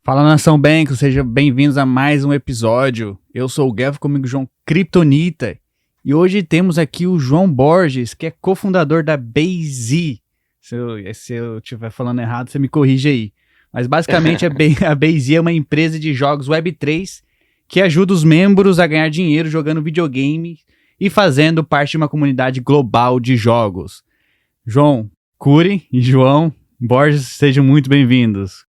Fala nação Banco, sejam bem-vindos a mais um episódio. Eu sou o Gav, comigo João Kryptonita. E hoje temos aqui o João Borges, que é cofundador da BayZ. Se eu estiver falando errado, você me corrige aí. Mas basicamente a BayZ é uma empresa de jogos Web3 que ajuda os membros a ganhar dinheiro jogando videogame e fazendo parte de uma comunidade global de jogos. João Cury e João Borges, sejam muito bem-vindos.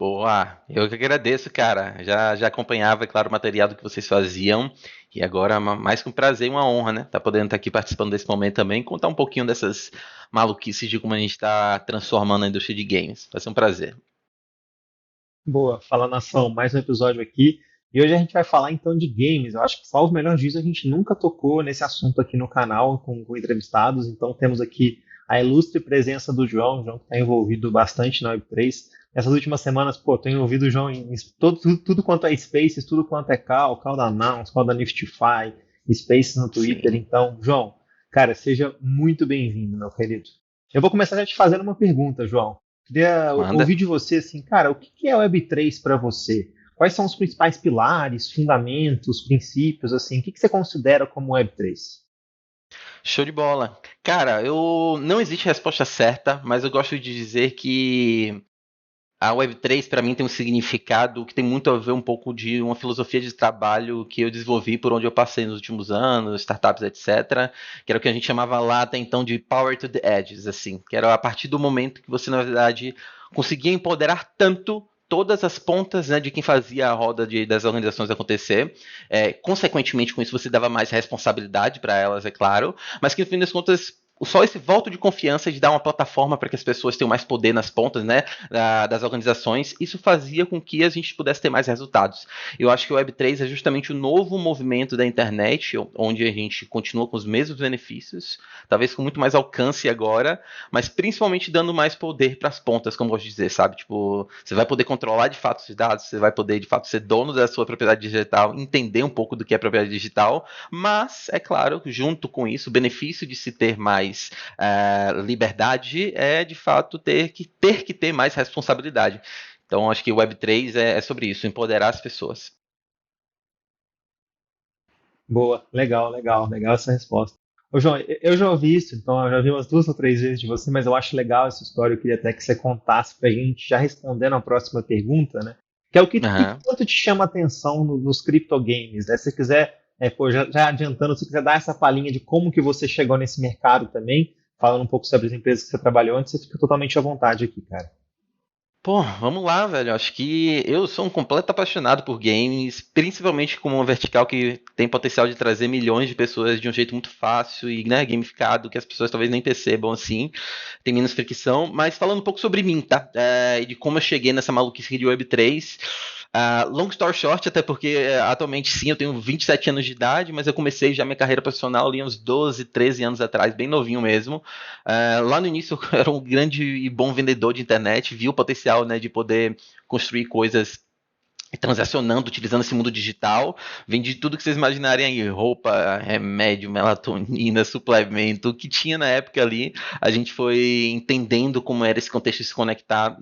Boa, eu que agradeço, cara. Já acompanhava, é claro, o material do que vocês faziam. E agora, mais que um prazer e uma honra, né? Tá podendo estar aqui participando desse momento também, contar um pouquinho dessas maluquices de como a gente está transformando a indústria de games. Vai ser um prazer. Boa, fala nação, mais um episódio aqui. E hoje a gente vai falar então de games. Eu acho que só os melhores dias a gente nunca tocou nesse assunto aqui no canal com entrevistados. Então temos aqui a ilustre presença do João, que está envolvido bastante na Web3. Essas últimas semanas, tenho envolvido o João em tudo quanto é Spaces, tudo quanto é Call da Announce, Call da Niftify, Spaces no Twitter. Sim. Então, João, cara, seja muito bem-vindo, meu querido. Eu vou começar já te fazendo uma pergunta, João. Queria Manda. ouvir de você assim, cara, o que é Web3 para você? Quais são os principais pilares, fundamentos, princípios, assim? O que você considera como Web3? Show de bola. Cara, não existe resposta certa, mas eu gosto de dizer que a Web3 para mim tem um significado que tem muito a ver um pouco de uma filosofia de trabalho que eu desenvolvi por onde eu passei nos últimos anos, startups, etc. Que era o que a gente chamava lá até então de Power to the Edges, assim, que era a partir do momento que você, na verdade, conseguia empoderar tanto todas as pontas, né, de quem fazia a roda das organizações acontecer. Consequentemente, com isso, você dava mais responsabilidade para elas, é claro, mas que, no fim das contas, só esse voto de confiança de dar uma plataforma para que as pessoas tenham mais poder nas pontas, né, das organizações, isso fazia com que a gente pudesse ter mais resultados. Eu acho que o Web3 é justamente o novo movimento da internet, onde a gente continua com os mesmos benefícios, talvez com muito mais alcance agora, mas principalmente dando mais poder para as pontas, como eu gosto de dizer, sabe? Tipo, você vai poder controlar de fato os dados, você vai poder de fato ser dono da sua propriedade digital, entender um pouco do que é propriedade digital, mas, é claro, junto com isso, o benefício de se ter mais liberdade é, de fato, ter que ter mais responsabilidade. Então, acho que o Web3 é sobre isso, empoderar as pessoas. Boa, legal essa resposta. Ô, João, eu já ouvi isso, então eu já vi umas 2 ou 3 vezes de você, mas eu acho legal essa história. Eu queria até que você contasse pra gente, já respondendo a próxima pergunta, né? Que é o que Uhum. tanto te chama a atenção nos criptogames, né? Se você quiser, já adiantando, se você quiser dar essa palhinha de como que você chegou nesse mercado também, falando um pouco sobre as empresas que você trabalhou antes, você fica totalmente à vontade aqui, cara. Pô, vamos lá, velho. Acho que eu sou um completo apaixonado por games, principalmente como uma vertical que tem potencial de trazer milhões de pessoas de um jeito muito fácil e, né, gamificado, que as pessoas talvez nem percebam assim, tem menos fricção. Mas falando um pouco sobre mim, tá? E de como eu cheguei nessa maluquice de Web3. Long story short, até porque atualmente sim, eu tenho 27 anos de idade, mas eu comecei já minha carreira profissional ali uns 12, 13 anos atrás, bem novinho mesmo. Lá no início eu era um grande e bom vendedor de internet, vi o potencial, né, de poder construir coisas transacionando, utilizando esse mundo digital. Vendi tudo que vocês imaginarem aí, roupa, remédio, melatonina, suplemento, o que tinha na época ali. A gente foi entendendo como era esse contexto de se conectar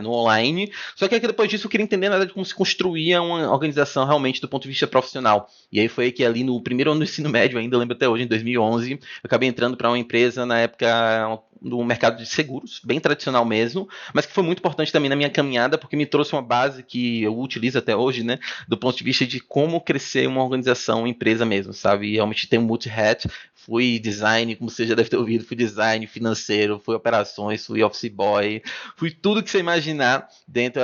no online. Só que depois disso eu queria entender, na verdade, como se construía uma organização realmente do ponto de vista profissional. E aí foi que ali no primeiro ano do ensino médio, ainda lembro até hoje, em 2011, eu acabei entrando para uma empresa, na época, no mercado de seguros, bem tradicional mesmo, mas que foi muito importante também na minha caminhada, porque me trouxe uma base que eu utilizo até hoje, né, do ponto de vista de como crescer uma organização, uma empresa mesmo, sabe? E realmente tem um multi-hat, fui design, como você já deve ter ouvido, fui design financeiro, fui operações, fui office boy, fui tudo que você imaginar dentro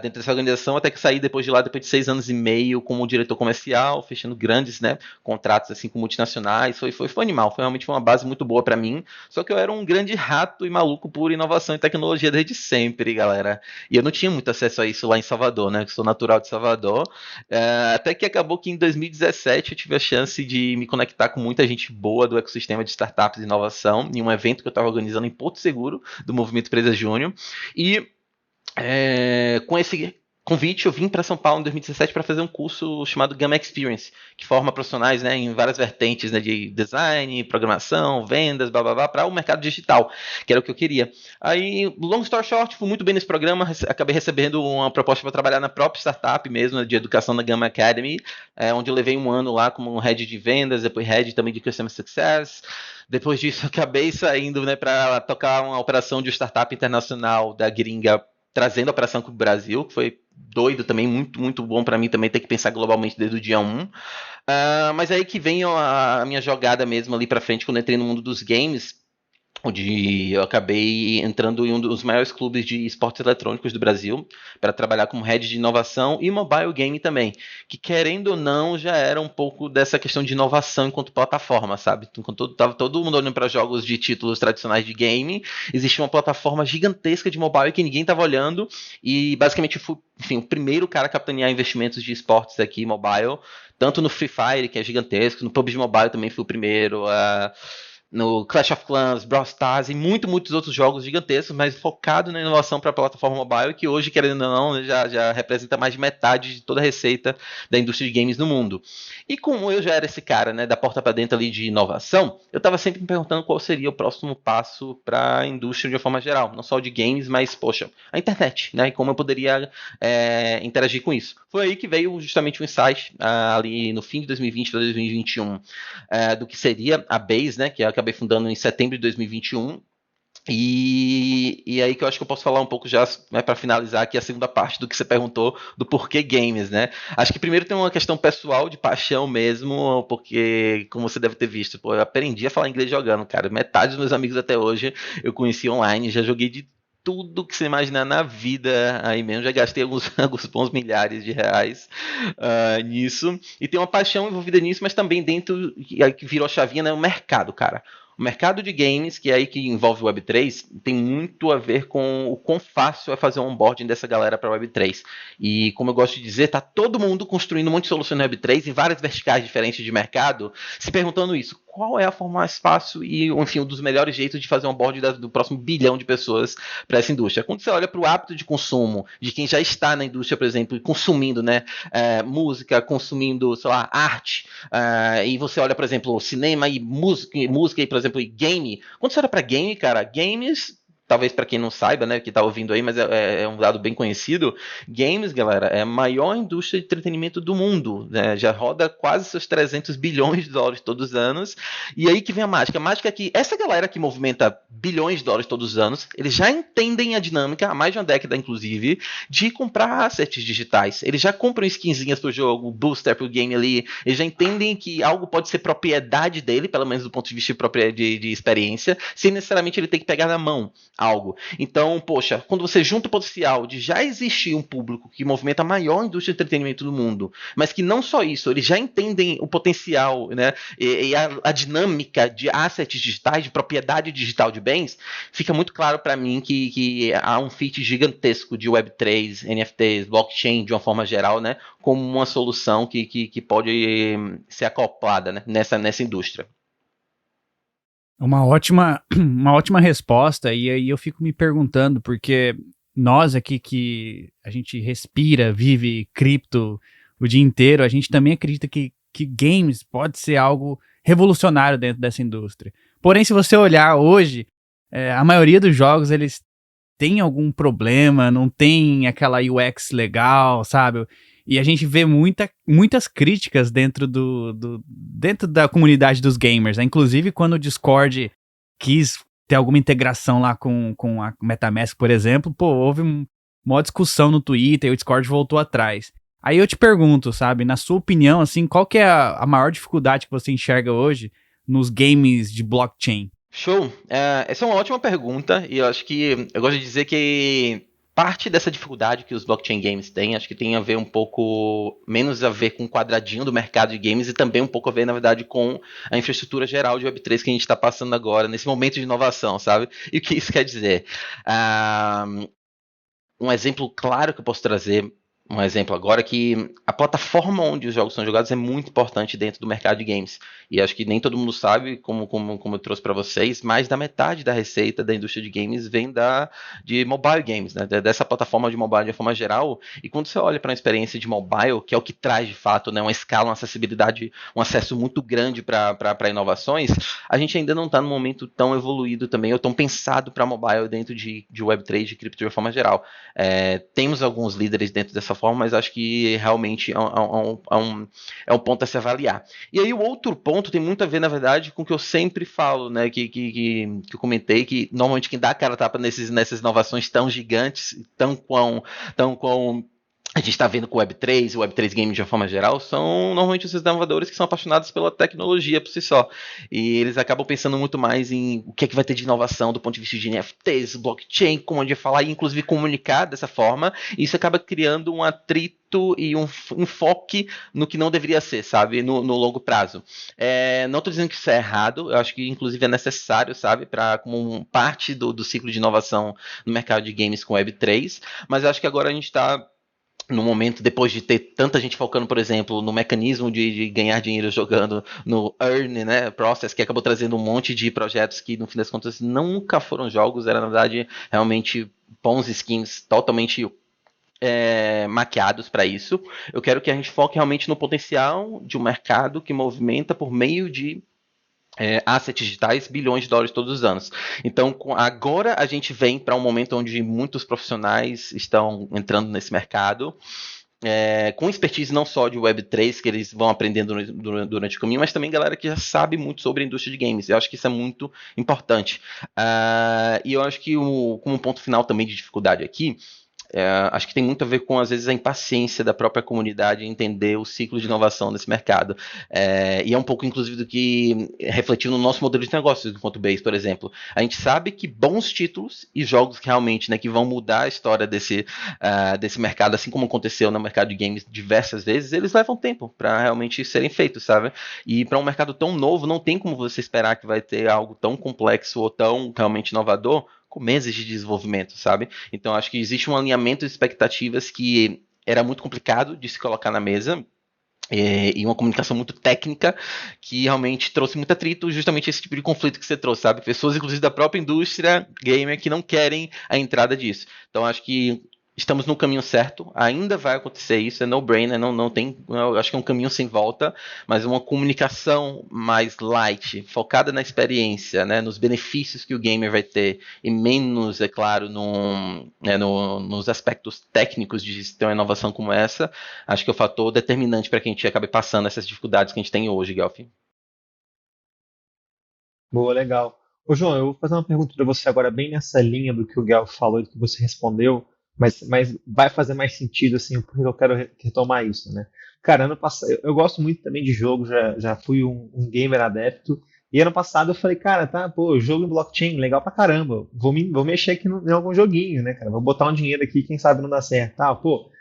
dessa organização, até que saí depois de lá, depois de 6 anos e meio, como diretor comercial, fechando grandes, né, contratos assim com multinacionais, foi animal, foi realmente uma base muito boa para mim, só que eu era um grande rato e maluco por inovação e tecnologia desde sempre, galera. E eu não tinha muito acesso a isso lá em Salvador, né? Eu sou natural de Salvador. Até que acabou que em 2017 eu tive a chance de me conectar com muita gente boa do ecossistema de startups e inovação, em um evento que eu estava organizando em Porto Seguro, do Movimento Empresa Júnior. E com esse convite, eu vim para São Paulo em 2017 para fazer um curso chamado Gamma Experience, que forma profissionais, né, em várias vertentes, né, de design, programação, vendas, blá blá blá, para o mercado digital, que era o que eu queria. Aí, long story short, fui muito bem nesse programa, acabei recebendo uma proposta para trabalhar na própria startup mesmo, né, de educação da Gamma Academy, onde eu levei um ano lá como head de vendas, depois head também de Customer Success. Depois disso, acabei saindo, né, para tocar uma operação de startup internacional da gringa, trazendo a operação para o Brasil, que foi doido também, muito, muito bom para mim também ter que pensar globalmente desde o dia 1. Mas aí que vem a minha jogada mesmo ali para frente, quando eu entrei no mundo dos games, onde eu acabei entrando em um dos maiores clubes de esportes eletrônicos do Brasil, para trabalhar como head de inovação e mobile game também, que querendo ou não já era um pouco dessa questão de inovação enquanto plataforma, sabe? Enquanto estava todo mundo olhando para jogos de títulos tradicionais de game, existia uma plataforma gigantesca de mobile que ninguém estava olhando, e basicamente fui, enfim, o primeiro cara a capitanear investimentos de esportes aqui mobile, tanto no Free Fire, que é gigantesco, no PUBG Mobile também fui o primeiro, no Clash of Clans, Brawl Stars e muitos outros jogos gigantescos, mas focado na inovação para a plataforma mobile, que hoje, querendo ou não, já representa mais de metade de toda a receita da indústria de games no mundo. E como eu já era esse cara, né, da porta para dentro ali de inovação, eu estava sempre me perguntando qual seria o próximo passo para a indústria de uma forma geral, não só de games, mas, poxa, a internet, né, e como eu poderia interagir com isso. Foi aí que veio justamente o insight, ali no fim de 2020 para 2021, do que seria a Base, né, que eu acabei fundando em setembro de 2021. E aí que eu acho que eu posso falar um pouco já, né, para finalizar aqui a segunda parte do que você perguntou, do porquê games, né? Acho que primeiro tem uma questão pessoal de paixão mesmo, porque, como você deve ter visto, pô, eu aprendi a falar inglês jogando, cara. Metade dos meus amigos até hoje eu conheci online, já joguei de tudo que você imaginar na vida aí mesmo, já gastei alguns bons milhares de reais nisso, e tem uma paixão envolvida nisso, mas também dentro, que virou a chavinha, né, o mercado, cara. O mercado de games, que é aí que envolve o Web3, tem muito a ver com o quão fácil é fazer o onboarding dessa galera para Web3. E como eu gosto de dizer, tá todo mundo construindo um monte de soluções no Web3 em várias verticais diferentes de mercado, se perguntando isso, qual é a forma mais fácil e, enfim, um dos melhores jeitos de fazer um onboarding do próximo bilhão de pessoas para essa indústria. Quando você olha para o hábito de consumo de quem já está na indústria, por exemplo, consumindo, né, música, consumindo, sei lá, arte, e você olha, por exemplo, cinema e música e, por exemplo, e game. Quando você olha para game, cara, games, talvez para quem não saiba, né, que tá ouvindo aí, mas é um dado bem conhecido, games, galera, é a maior indústria de entretenimento do mundo, né, já roda quase seus 300 bilhões de dólares todos os anos, e aí que vem a mágica é que essa galera que movimenta bilhões de dólares todos os anos, eles já entendem a dinâmica, há mais de uma década, inclusive, de comprar assets digitais, eles já compram skinzinhas pro jogo, booster pro game ali, eles já entendem que algo pode ser propriedade dele, pelo menos do ponto de vista de experiência, sem necessariamente ele ter que pegar na mão algo. Então, poxa, quando você junta o potencial de já existir um público que movimenta a maior indústria de entretenimento do mundo, mas que não só isso, eles já entendem o potencial, né, e a dinâmica de assets digitais, de propriedade digital de bens, fica muito claro para mim que há um fit gigantesco de Web3, NFTs, blockchain de uma forma geral, né, como uma solução que pode ser acoplada, né, nessa indústria. Uma ótima resposta, e aí eu fico me perguntando, porque nós aqui que a gente respira, vive cripto o dia inteiro, a gente também acredita que games pode ser algo revolucionário dentro dessa indústria. Porém, se você olhar hoje, a maioria dos jogos, eles têm algum problema, não tem aquela UX legal, sabe? E a gente vê muitas críticas dentro dentro da comunidade dos gamers, né? Inclusive quando o Discord quis ter alguma integração lá com a MetaMask, por exemplo, pô, houve uma discussão no Twitter e o Discord voltou atrás. Aí eu te pergunto, sabe, na sua opinião, assim, qual que é a maior dificuldade que você enxerga hoje nos games de blockchain? Show! Essa é uma ótima pergunta, e eu acho que eu gosto de dizer que parte dessa dificuldade que os blockchain games têm, acho que tem a ver um pouco, menos a ver com o quadradinho do mercado de games e também um pouco a ver, na verdade, com a infraestrutura geral de Web3 que a gente está passando agora, nesse momento de inovação, sabe? E o que isso quer dizer? Um exemplo claro que eu posso trazer um exemplo agora que a plataforma onde os jogos são jogados é muito importante dentro do mercado de games. E acho que nem todo mundo sabe, como eu trouxe para vocês, mais da metade da receita da indústria de games vem de mobile games, né? Dessa plataforma de mobile de forma geral. E quando você olha para uma experiência de mobile, que é o que traz de fato, né, uma escala, uma acessibilidade, um acesso muito grande para inovações, a gente ainda não está num momento tão evoluído também, ou tão pensado para mobile dentro de Web3, de cripto de forma geral. Temos alguns líderes dentro dessa forma, mas acho que realmente é um ponto a se avaliar. E aí o outro ponto tem muito a ver, na verdade, com o que eu sempre falo, né, que eu comentei, que normalmente quem dá a cara tapa nessas inovações tão gigantes, tão quão a gente está vendo com o Web3, o Web3 Game de uma forma geral, são normalmente os desenvolvedores que são apaixonados pela tecnologia por si só. E eles acabam pensando muito mais em o que é que vai ter de inovação do ponto de vista de NFTs, blockchain, como a gente vai falar, e inclusive comunicar dessa forma. E isso acaba criando um atrito e um enfoque no que não deveria ser, sabe, no longo prazo. Não estou dizendo que isso é errado, eu acho que inclusive é necessário, sabe, como parte do ciclo de inovação no mercado de games com Web3, mas eu acho que agora a gente está no momento, depois de ter tanta gente focando, por exemplo, no mecanismo de ganhar dinheiro jogando no Earn, né, Process, que acabou trazendo um monte de projetos que, no fim das contas, nunca foram jogos, era, na verdade, realmente bons skins totalmente maquiados para isso. Eu quero que a gente foque realmente no potencial de um mercado que movimenta por meio de assets digitais, bilhões de dólares todos os anos. Então, agora a gente vem para um momento onde muitos profissionais estão entrando nesse mercado, com expertise não só de Web3, que eles vão aprendendo durante o caminho, mas também galera que já sabe muito sobre a indústria de games. Eu acho que isso é muito importante. E eu acho que, como um ponto final também de dificuldade aqui, acho que tem muito a ver com, às vezes, a impaciência da própria comunidade em entender o ciclo de inovação desse mercado. E é um pouco, inclusive, do que refletiu no nosso modelo de negócios do Ponto Base, por exemplo. A gente sabe que bons títulos e jogos que realmente, né, que vão mudar a história desse mercado, assim como aconteceu no mercado de games diversas vezes, eles levam tempo para realmente serem feitos, sabe? E para um mercado tão novo, não tem como você esperar que vai ter algo tão complexo ou tão realmente inovador com meses de desenvolvimento, sabe? Então acho que existe um alinhamento de expectativas que era muito complicado de se colocar na mesa, e uma comunicação muito técnica que realmente trouxe muito atrito, justamente esse tipo de conflito que você trouxe, sabe? Pessoas, inclusive, da própria indústria gamer que não querem a entrada disso. Então acho que estamos no caminho certo, ainda vai acontecer isso, é no-brainer, não tem, eu acho que é um caminho sem volta, mas uma comunicação mais light, focada na experiência, né, nos benefícios que o gamer vai ter, e menos, é claro, nos aspectos técnicos de ter uma inovação como essa, acho que é o fator determinante para que a gente acabe passando essas dificuldades que a gente tem hoje, Guelph. Boa, legal. Ô, João, eu vou fazer uma pergunta para você agora, bem nessa linha do que o Gal falou e do que você respondeu, mas vai fazer mais sentido, assim, porque eu quero retomar isso, né? Cara, ano passado, eu gosto muito também de jogo, já fui um gamer adepto, e ano passado eu falei, cara, tá, pô, jogo em blockchain, legal pra caramba, vou mexer aqui em algum joguinho, né, cara? Vou botar um dinheiro aqui, quem sabe não dá certo, tá, pô.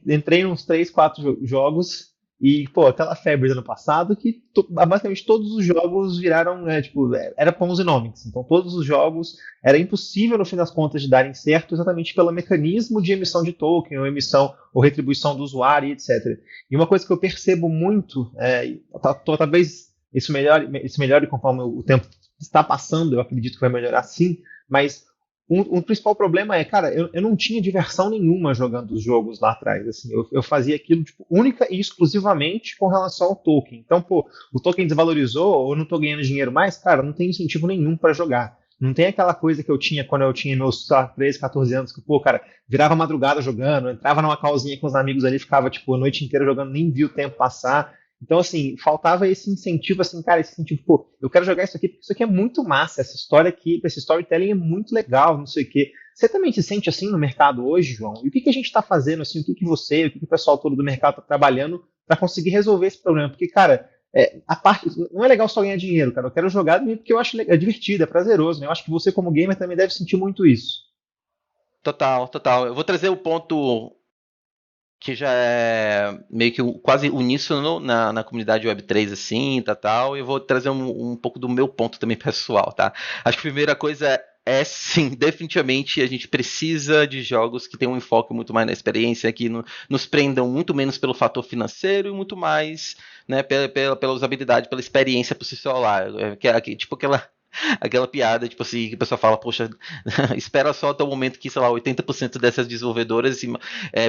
Entrei nos 3, 4 jogos, e, pô, aquela febre do ano passado que basicamente todos os jogos viraram, né, tipo, era Ponzinomics. Então, todos os jogos era impossível, no fim das contas, de darem certo exatamente pelo mecanismo de emissão de token, ou emissão, ou retribuição do usuário, etc. E uma coisa que eu percebo muito, talvez isso melhore conforme o tempo está passando, eu acredito que vai melhorar sim, mas um principal problema é, cara, eu não tinha diversão nenhuma jogando os jogos lá atrás. Assim, eu fazia aquilo tipo, única e exclusivamente com relação ao token. Então, pô, o token desvalorizou ou eu não tô ganhando dinheiro mais, cara, não tem incentivo nenhum para jogar. Não tem aquela coisa que eu tinha quando eu tinha meus 13, 14 anos, que, pô, cara, virava madrugada jogando, entrava numa calzinha com os amigos ali, ficava, tipo, a noite inteira jogando, nem via o tempo passar. Então, assim, faltava esse incentivo, assim, cara, esse incentivo, pô, eu quero jogar isso aqui porque isso aqui é muito massa, essa história aqui, esse storytelling é muito legal, não sei o quê. Você também se sente assim no mercado hoje, João? E o que a gente está fazendo, assim, o que o pessoal todo do mercado está trabalhando para conseguir resolver esse problema? Porque, cara, a parte, não é legal só ganhar dinheiro, cara, eu quero jogar porque eu acho divertido, é prazeroso, né? Eu acho que você, como gamer, também deve sentir muito isso. Total, total. Eu vou trazer o ponto que já é meio que quase uníssono na comunidade Web3, assim, tal, e eu vou trazer um pouco do meu ponto também pessoal, tá? Acho que a primeira coisa sim, definitivamente a gente precisa de jogos que tenham um enfoque muito mais na experiência, que nos prendam muito menos pelo fator financeiro e muito mais, né, pela usabilidade, pela experiência por si só lá. Tipo aquela piada, tipo assim, que o pessoal fala, poxa, espera só até o momento que, sei lá, 80% dessas desenvolvedoras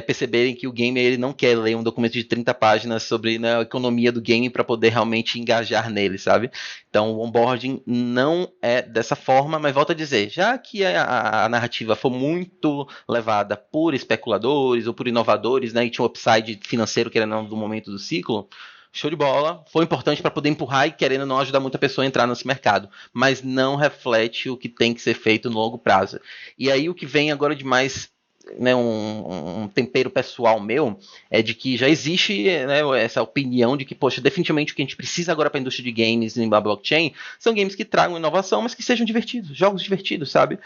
perceberem que o game ele não quer ler um documento de 30 páginas sobre, né, a economia do game para poder realmente engajar nele, sabe? Então o onboarding não é dessa forma, mas volto a dizer, já que a narrativa for muito levada por especuladores ou por inovadores, né, e tinha um upside financeiro que era no momento do ciclo, show de bola, foi importante para poder empurrar e querendo não ajudar muita pessoa a entrar nesse mercado, mas não reflete o que tem que ser feito no longo prazo. E aí o que vem agora de mais, né, um tempero pessoal meu é de que já existe, né, essa opinião de que, poxa, definitivamente o que a gente precisa agora para a indústria de games em blockchain são games que tragam inovação, mas que sejam divertidos, jogos divertidos, sabe?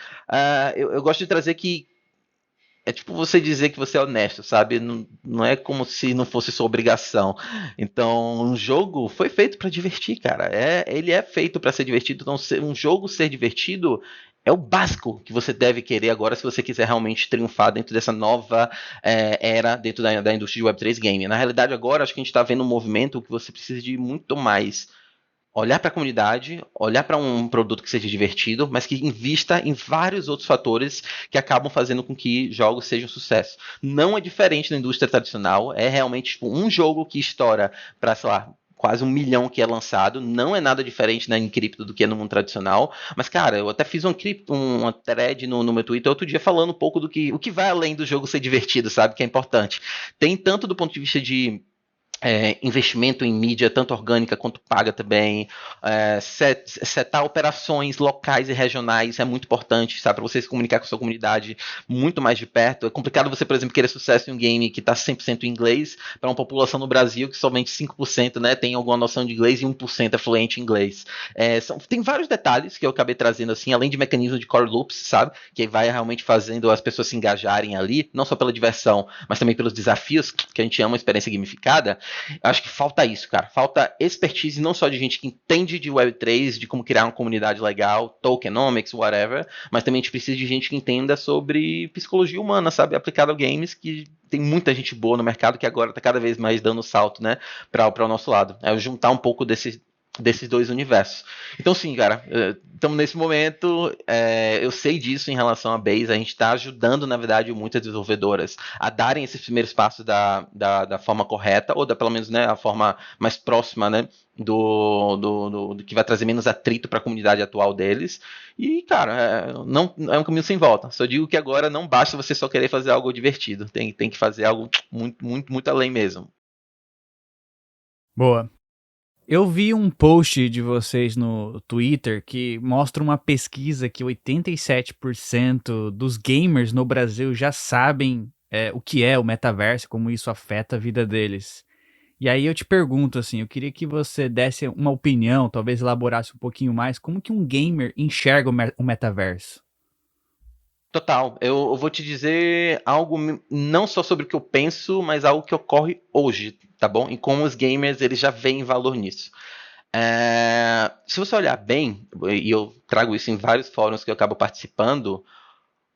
Eu gosto de trazer que é tipo você dizer que você é honesto, sabe? Não é como se não fosse sua obrigação. Então, um jogo foi feito para divertir, cara. Ele é feito para ser divertido. Então, um jogo ser divertido é o básico que você deve querer agora se você quiser realmente triunfar dentro dessa nova era dentro da indústria de Web3 Game. Na realidade, agora, acho que a gente está vendo um movimento que você precisa de muito mais olhar para a comunidade, olhar para um produto que seja divertido, mas que invista em vários outros fatores que acabam fazendo com que jogos sejam um sucesso. Não é diferente da indústria tradicional, é realmente tipo, um jogo que estoura para, sei lá, quase 1 milhão que é lançado, não é nada diferente em cripto do que é no mundo tradicional, mas cara, eu até fiz uma thread no meu Twitter outro dia falando um pouco do o que vai além do jogo ser divertido, sabe, que é importante. Tem tanto do ponto de vista de investimento em mídia, tanto orgânica quanto paga também, setar operações locais e regionais é muito importante, sabe, para você se comunicar com a sua comunidade muito mais de perto. É complicado você, por exemplo, querer sucesso em um game que está 100% em inglês para uma população no Brasil que somente 5%, né, tem alguma noção de inglês e 1% é fluente em inglês. Tem vários detalhes que eu acabei trazendo assim, além de mecanismos de core loops, sabe, que vai realmente fazendo as pessoas se engajarem ali, não só pela diversão, mas também pelos desafios, que a gente ama a experiência gamificada. Acho que falta isso, cara. Falta expertise não só de gente que entende de Web3, de como criar uma comunidade legal, tokenomics, whatever, mas também a gente precisa de gente que entenda sobre psicologia humana, sabe? Aplicada a games, que tem muita gente boa no mercado que agora tá cada vez mais dando salto, né, para o nosso lado. É juntar um pouco desses dois universos. Então sim, cara, estamos nesse momento, eu sei disso em relação à Base, a gente está ajudando, na verdade, muitas desenvolvedoras a darem esses primeiros passos da forma correta, ou pelo menos, né, a forma mais próxima, né, do que vai trazer menos atrito para a comunidade atual deles. E, cara, não é um caminho sem volta. Só digo que agora não basta você só querer fazer algo divertido, tem que fazer algo muito, muito, muito além mesmo. Boa. Eu vi um post de vocês no Twitter que mostra uma pesquisa que 87% dos gamers no Brasil já sabem o que é o metaverso, como isso afeta a vida deles. E aí eu te pergunto assim, eu queria que você desse uma opinião, talvez elaborasse um pouquinho mais, como que um gamer enxerga o metaverso? Total, eu vou te dizer algo não só sobre o que eu penso, mas algo que ocorre hoje, tá bom? E como os gamers eles já veem valor nisso. Se você olhar bem, e eu trago isso em vários fóruns que eu acabo participando,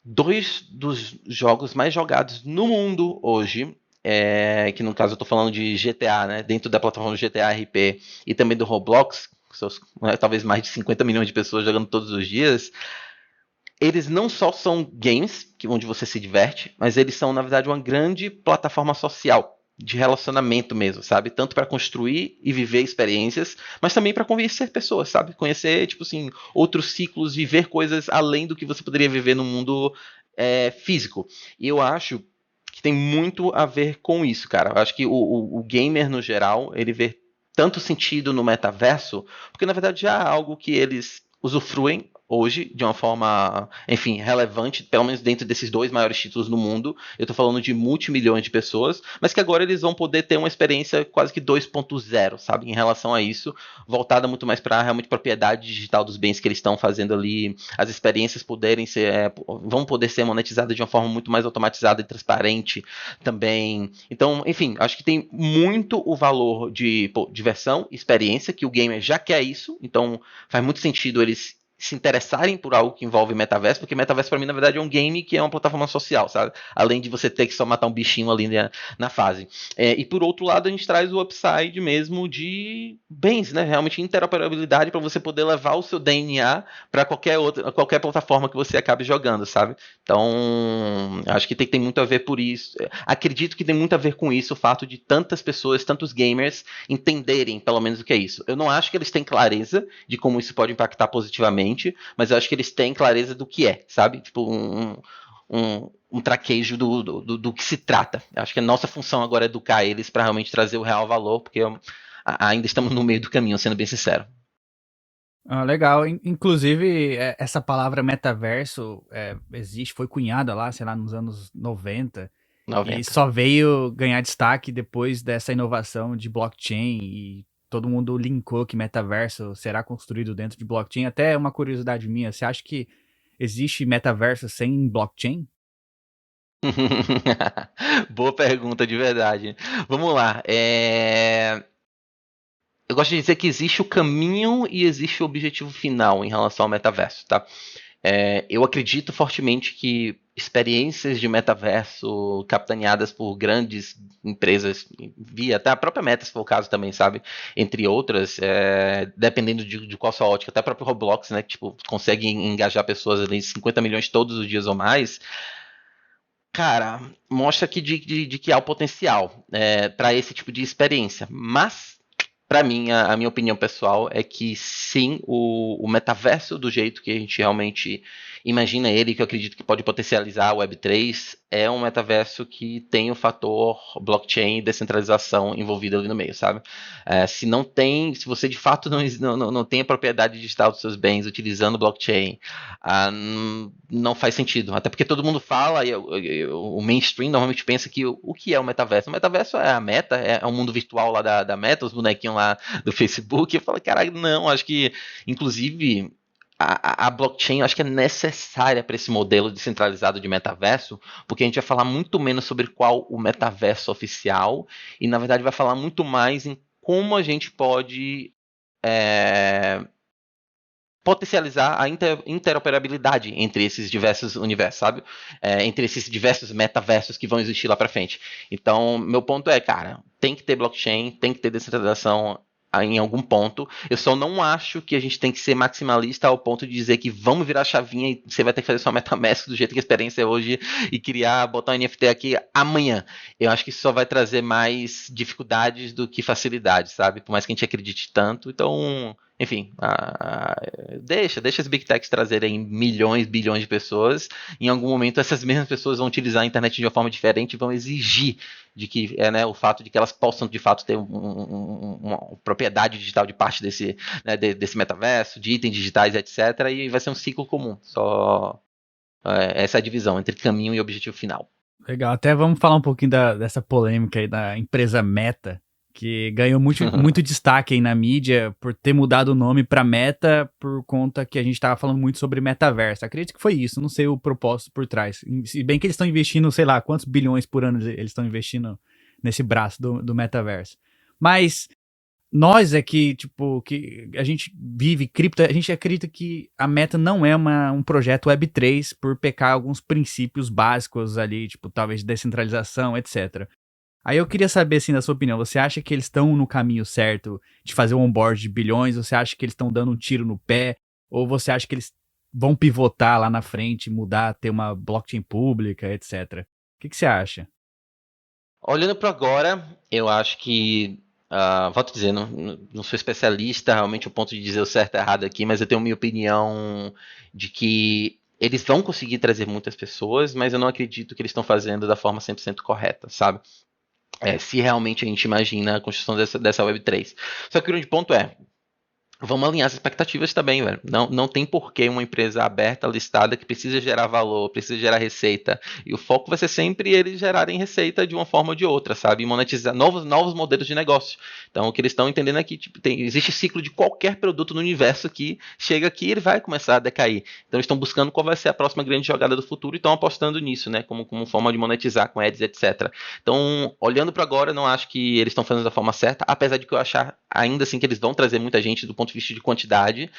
dois dos jogos mais jogados no mundo hoje, que no caso eu estou falando de GTA, né, dentro da plataforma do GTA RP e também do Roblox, talvez mais de 50 milhões de pessoas jogando todos os dias, eles não só são games, onde você se diverte, mas eles são, na verdade, uma grande plataforma social, de relacionamento mesmo, sabe? Tanto para construir e viver experiências, mas também para conhecer pessoas, sabe? Conhecer, tipo assim, outros ciclos, viver coisas além do que você poderia viver no mundo físico. E eu acho que tem muito a ver com isso, cara. Eu acho que o gamer, no geral, ele vê tanto sentido no metaverso, porque na verdade já é algo que eles usufruem hoje de uma forma, enfim, relevante, pelo menos dentro desses dois maiores títulos no mundo. Eu estou falando de multimilhões de pessoas, mas que agora eles vão poder ter uma experiência quase que 2.0, sabe, em relação a isso, voltada muito mais para realmente propriedade digital dos bens que eles estão fazendo ali, as experiências vão poder ser monetizadas de uma forma muito mais automatizada e transparente também. Então, enfim, acho que tem muito o valor de diversão, experiência, que o gamer já quer isso, então faz muito sentido eles se interessarem por algo que envolve metaverso, porque metaverso pra mim, na verdade, é um game que é uma plataforma social, sabe? Além de você ter que só matar um bichinho ali na fase. E por outro lado, a gente traz o upside mesmo de bens, né? Realmente interoperabilidade para você poder levar o seu DNA para qualquer plataforma que você acabe jogando, sabe? Então, acho que tem muito a ver por isso. Acredito que tem muito a ver com isso, o fato de tantas pessoas, tantos gamers entenderem pelo menos o que é isso. Eu não acho que eles têm clareza de como isso pode impactar positivamente, mas eu acho que eles têm clareza do que é, sabe? Tipo, um traquejo do que se trata. Eu acho que a nossa função agora é educar eles para realmente trazer o real valor, porque ainda estamos no meio do caminho, sendo bem sincero. Legal. Inclusive, essa palavra metaverso existe, foi cunhada lá, sei lá, nos anos 90. 90. E só veio ganhar destaque depois dessa inovação de blockchain e todo mundo linkou que metaverso será construído dentro de blockchain. Até uma curiosidade minha, você acha que existe metaverso sem blockchain? Boa pergunta, de verdade. Vamos lá. Eu gosto de dizer que existe o caminho e existe o objetivo final em relação ao metaverso, tá? Eu acredito fortemente que experiências de metaverso capitaneadas por grandes empresas, via até a própria Meta, se for o caso também, sabe? Entre outras, dependendo de qual sua ótica, até o próprio Roblox, né? Que tipo, consegue engajar pessoas ali 50 milhões todos os dias ou mais. Cara, mostra que de que há o potencial para esse tipo de experiência. Mas, para mim, a minha opinião pessoal é que sim, o metaverso, do jeito que a gente realmente imagina ele, que eu acredito que pode potencializar a Web3, é um metaverso que tem o fator blockchain e descentralização envolvido ali no meio, sabe? Se você de fato não tem a propriedade digital dos seus bens utilizando blockchain, não faz sentido. Até porque todo mundo fala, o mainstream normalmente pensa que o que é o metaverso? O metaverso é a Meta, é um mundo virtual lá da Meta, os bonequinhos lá do Facebook. Eu falo, caralho, não, acho que, inclusive, a blockchain eu acho que é necessária para esse modelo descentralizado de metaverso, porque a gente vai falar muito menos sobre qual o metaverso oficial e, na verdade, vai falar muito mais em como a gente pode potencializar a interoperabilidade entre esses diversos universos, sabe? Entre esses diversos metaversos que vão existir lá para frente. Então, meu ponto é, cara, tem que ter blockchain, tem que ter descentralização em algum ponto. Eu só não acho que a gente tem que ser maximalista ao ponto de dizer que vamos virar a chavinha e você vai ter que fazer sua MetaMask do jeito que a experiência é hoje e botar um NFT aqui amanhã. Eu acho que isso só vai trazer mais dificuldades do que facilidades, sabe? Por mais que a gente acredite tanto. Então, enfim, deixa as Big Techs trazerem milhões, bilhões de pessoas. Em algum momento, essas mesmas pessoas vão utilizar a internet de uma forma diferente e vão exigir de que o fato de que elas possam de fato ter uma propriedade digital de parte desse metaverso, de itens digitais, etc. E vai ser um ciclo comum. Só essa é a divisão entre caminho e objetivo final. Legal, até vamos falar um pouquinho dessa polêmica aí da empresa Meta, que ganhou muito destaque aí na mídia por ter mudado o nome para Meta por conta que a gente estava falando muito sobre metaverso. Acredito que foi isso, não sei o propósito por trás. Se bem que eles estão investindo, sei lá, quantos bilhões por ano eles estão investindo nesse braço do metaverso. Mas nós que a gente vive cripto, a gente acredita que a Meta não é um projeto Web3 por pecar alguns princípios básicos ali, tipo, talvez de descentralização, etc. Aí eu queria saber, assim, da sua opinião, você acha que eles estão no caminho certo de fazer um onboard de bilhões? Você acha que eles estão dando um tiro no pé? Ou você acha que eles vão pivotar lá na frente, mudar, ter uma blockchain pública, etc? O que você acha? Olhando para agora, eu acho que volto a dizer, não sou especialista realmente o ponto de dizer o certo e errado aqui, mas eu tenho minha opinião de que eles vão conseguir trazer muitas pessoas, mas eu não acredito que eles estão fazendo da forma 100% correta, sabe? Se realmente a gente imagina a construção dessa Web3. Só que o grande ponto vamos alinhar as expectativas também, velho. Não tem porquê uma empresa aberta, listada, que precisa gerar valor, precisa gerar receita. E o foco vai ser sempre eles gerarem receita de uma forma ou de outra, sabe? E monetizar novos modelos de negócio. Então, o que eles estão entendendo é que existe ciclo de qualquer produto no universo que chega aqui e ele vai começar a decair. Então, eles estão buscando qual vai ser a próxima grande jogada do futuro e estão apostando nisso, né? Como forma de monetizar com ads, etc. Então, olhando para agora, não acho que eles estão fazendo da forma certa, apesar de que eu achar ainda assim que eles vão trazer muita gente do ponto ponto de vista de quantidade,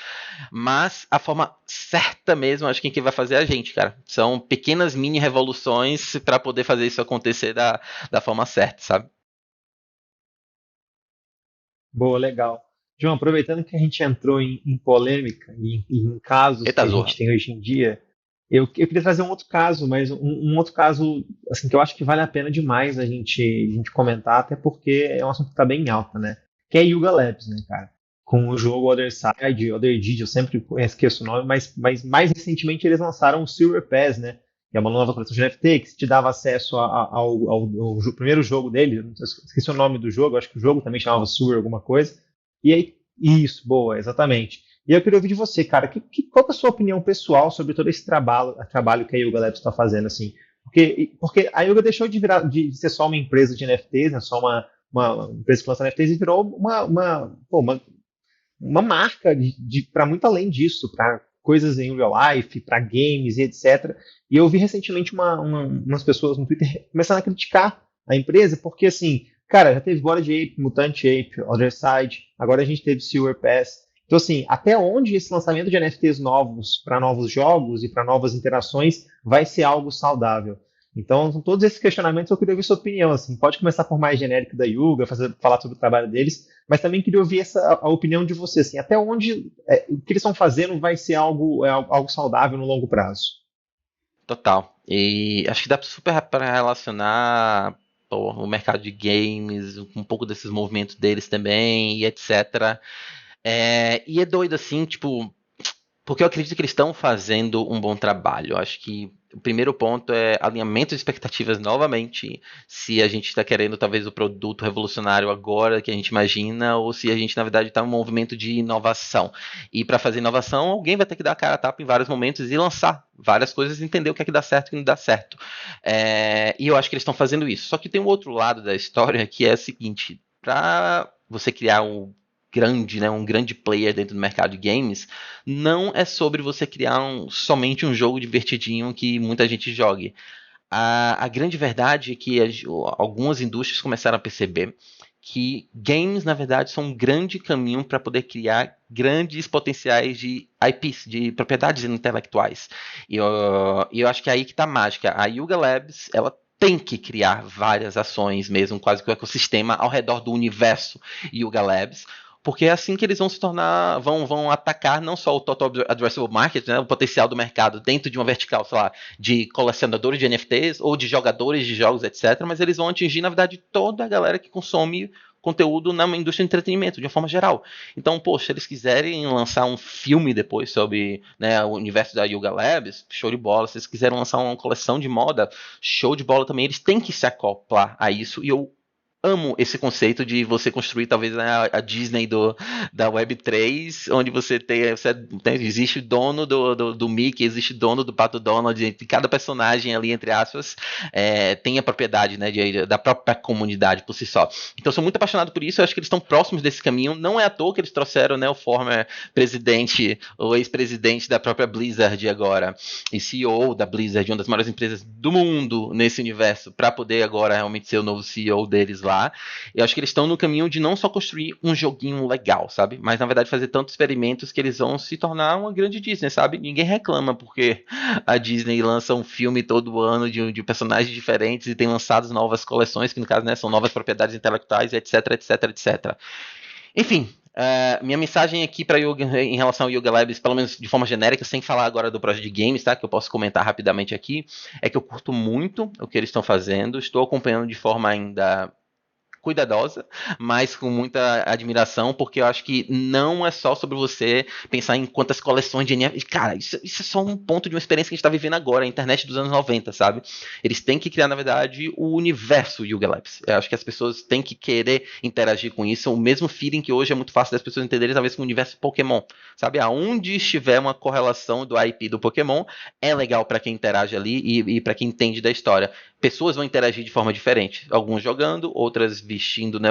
mas a forma certa mesmo, acho que quem vai fazer é a gente, cara. São pequenas mini revoluções para poder fazer isso acontecer da forma certa, sabe? Boa, legal. João, aproveitando que a gente entrou em polêmica e em casos que Eita a zorra. gente tem hoje em dia, eu queria trazer um outro caso, mas um outro caso assim, que eu acho que vale a pena demais a gente comentar, até porque é um assunto que está bem em alta, né? Que é Yuga Labs, né, cara? Com o jogo Other Side, Other Deed, eu sempre esqueço o nome, mas mais recentemente eles lançaram o Silver Pass, né? Que é uma nova coleção de NFT que te dava acesso ao primeiro jogo dele, não sei, esqueci o nome do jogo, acho que o jogo também chamava Silver alguma coisa. E aí, isso, boa, exatamente. E eu queria ouvir de você, cara, qual que é a sua opinião pessoal sobre todo esse trabalho que a Yuga Labs está fazendo, assim? Porque a Yuga deixou de ser só uma empresa de NFTs, né, só uma empresa que lança NFTs e virou uma marca para muito além disso, para coisas em real life, para games e etc. E eu vi recentemente umas pessoas no Twitter começando a criticar a empresa, porque assim, cara, já teve Bored Ape, Mutant Ape, Other Side, agora a gente teve Silver Pass. Então, assim, até onde esse lançamento de NFTs novos para novos jogos e para novas interações vai ser algo saudável? Então, com todos esses questionamentos, eu queria ouvir sua opinião. Assim, pode começar por mais genérico da Yuga, falar sobre o trabalho deles, mas também queria ouvir a opinião de você. Assim, até onde o que eles estão fazendo vai ser algo saudável no longo prazo? Total. E acho que dá super para relacionar o mercado de games, um pouco desses movimentos deles também, e etc. E é doido assim, tipo, porque eu acredito que eles estão fazendo um bom trabalho. Eu acho que o primeiro ponto é alinhamento de expectativas novamente. Se a gente está querendo talvez o produto revolucionário agora que a gente imagina, ou se a gente na verdade está em um movimento de inovação. E para fazer inovação, alguém vai ter que dar a cara a tapa em vários momentos e lançar várias coisas e entender o que é que dá certo e o que não dá certo. E eu acho que eles estão fazendo isso. Só que tem um outro lado da história que é o seguinte: para você criar grande, né, um grande player dentro do mercado de games, não é sobre você criar somente um jogo divertidinho que muita gente jogue. A grande verdade é que algumas indústrias começaram a perceber que games, na verdade, são um grande caminho para poder criar grandes potenciais de IPs, de propriedades intelectuais. E eu acho que é aí que está a mágica. A Yuga Labs, ela tem que criar várias ações mesmo, quase que o ecossistema ao redor do universo Yuga Labs, porque é assim que eles vão se tornar, vão atacar não só o total addressable market, né, o potencial do mercado dentro de uma vertical, sei lá, de colecionadores de NFTs ou de jogadores de jogos, etc., mas eles vão atingir, na verdade, toda a galera que consome conteúdo na indústria de entretenimento, de uma forma geral. Então, poxa, se eles quiserem lançar um filme depois sobre, né, o universo da Yuga Labs, show de bola. Se eles quiserem lançar uma coleção de moda, show de bola também. Eles têm que se acoplar a isso, e eu amo esse conceito de você construir talvez a Disney da Web3, onde existe o dono do Mickey, existe o dono do Pato Donald, e cada personagem ali, entre aspas, tem a propriedade, né, da própria comunidade por si só. Então eu sou muito apaixonado por isso, eu acho que eles estão próximos desse caminho. Não é à toa que eles trouxeram, né, o former presidente, o ex-presidente da própria Blizzard agora, e CEO da Blizzard, uma das maiores empresas do mundo nesse universo, para poder agora realmente ser o novo CEO deles lá. Eu acho que eles estão no caminho de não só construir um joguinho legal, sabe? Mas na verdade fazer tantos experimentos que eles vão se tornar uma grande Disney, sabe? Ninguém reclama porque a Disney lança um filme todo ano de personagens diferentes e tem lançado novas coleções, que no caso, né, são novas propriedades intelectuais, etc, etc, etc. Enfim, minha mensagem aqui para em relação ao Yuga Labs, pelo menos de forma genérica, sem falar agora do projeto de games, tá? Que eu posso comentar rapidamente aqui, é que eu curto muito o que eles estão fazendo, estou acompanhando de forma ainda cuidadosa, mas com muita admiração, porque eu acho que não é só sobre você pensar em quantas coleções de NFT. Cara, isso é só um ponto de uma experiência que a gente tá vivendo agora, a internet dos anos 90, sabe? Eles têm que criar, na verdade, o universo Yuga Labs. Eu acho que as pessoas têm que querer interagir com isso, o mesmo feeling que hoje é muito fácil das pessoas entenderem, talvez, com o universo Pokémon, sabe? Aonde estiver uma correlação do IP do Pokémon, é legal para quem interage ali e para quem entende da história. Pessoas vão interagir de forma diferente, alguns jogando, outras vestindo, né,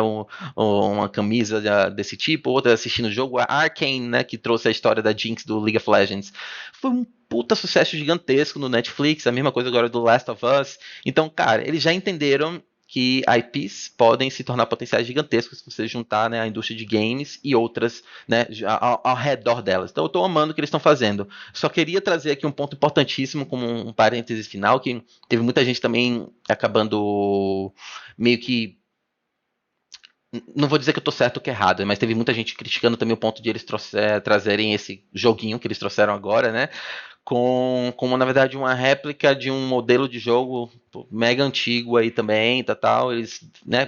uma camisa desse tipo, outras assistindo o jogo. A Arcane, né, que trouxe a história da Jinx do League of Legends, foi um puta sucesso gigantesco no Netflix, a mesma coisa agora do Last of Us. Então, cara, eles já entenderam que IPs podem se tornar potenciais gigantescos se você juntar, né, a indústria de games e outras, né, ao redor delas. Então eu estou amando o que eles estão fazendo. Só queria trazer aqui um ponto importantíssimo como um parênteses final, que teve muita gente também acabando meio que, não vou dizer que eu tô certo ou que é errado, mas teve muita gente criticando também o ponto de eles trazerem esse joguinho que eles trouxeram agora, né? Como na verdade uma réplica de um modelo de jogo mega antigo aí também, tal. Eles, né,